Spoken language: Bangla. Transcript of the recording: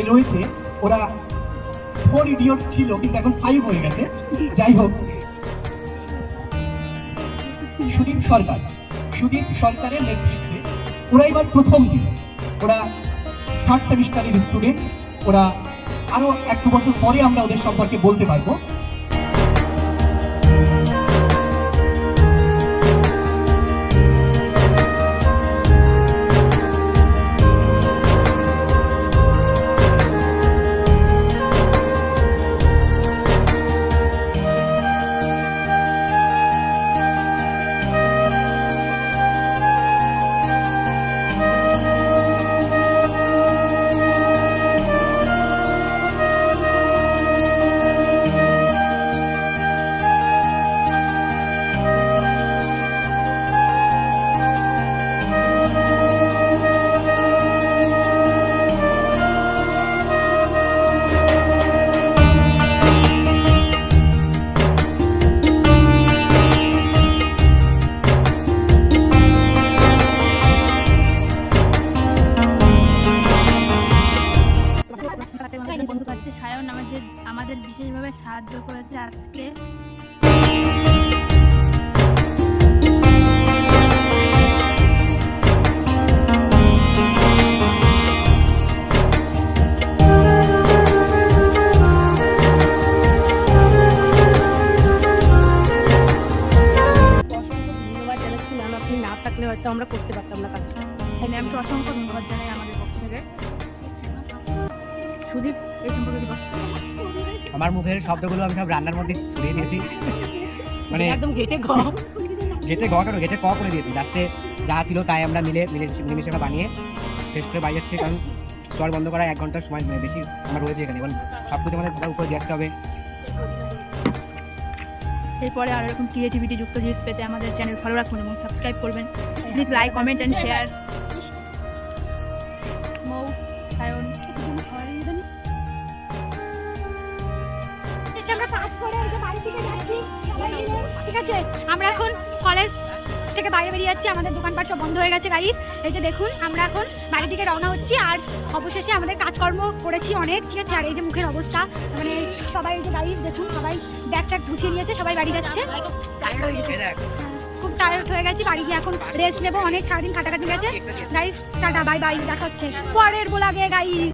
রয়েছে, ওরা 4 ইডিয়ট ছিল কিন্তু এখন 5 হয়ে গেছে। যাই হোক, সুদীপ সরকারের নেতৃত্বে ওরা এবার প্রথম দিন, ওরা 3rd সেমিস্টারের স্টুডেন্ট। ওরা আরো 1-2 বছর পরে আমরা ওদের সম্পর্কে বলতে পারবো। বন্ধু পাচ্ছে সায়ন আমাদের বিশেষভাবে সাহায্য করেছে আজকে। ধন্যবাদ জানাচ্ছি ম্যাম, আপনি না থাকলে হয়তো আমরা করতে পারতাম না কাজটা। হ্যাঁ ম্যামকে অসংখ্য ধন্যবাদ জানাই আমাদের পক্ষ থেকে। সুদীপ এই সম্পর্কে আমার মুখের শব্দগুলো আমি সব রান্নার মধ্যে ছড়িয়ে দিয়েছি, মানে একদম গেটে গ কেন গেটে ক করে দিয়েছি। লাস্টে যা ছিল তাই আমরা মিলেমিশে বানিয়ে শেষ করে বাড়ি যাচ্ছি, কারণ স্টল বন্ধ করা 1 ঘন্টার সময় বেশি আমার রয়েছে এখানে, এবং সব কিছু আমাদের ঘরের উপরে দেখতে হবে। এরপরে আরও এরকম ক্রিয়েটিভিটি যুক্ত জিনিস পেতে আমাদের চ্যানেল ফলো রাখুন এবং সাবস্ক্রাইব করবেন। Please like, comment and share. Sayan আমরা কাজ করে এই যে বাড়ি থেকে যাচ্ছি সবাই মিলে, ঠিক আছে? আমরা এখন কলেজ থেকে বাইরে বেরিয়ে যাচ্ছি, আমাদের দোকানপাট সব বন্ধ হয়ে গেছে গাইস। এই যে দেখুন, আমরা এখন বাড়ির দিকে রওনা হচ্ছি, আর অবশেষে আমাদের কাজকর্ম করেছি অনেক, ঠিক আছে? আর এই যে মুখের অবস্থা, মানে সবাই এই যে গাইস দেখুন, সবাই ব্যাগ ট্যাগ গুছিয়ে নিয়েছে, সবাই বাড়ি যাচ্ছে। খুব টায়ার্ড হয়ে গেছি, বাড়ি গিয়ে এখন রেস্ট নেবো, অনেক সারাদিন খাটাখাটি গেছে। গাইস টাটা, বাই বাই, দেখা হচ্ছে পরের ব্লগে গাইস।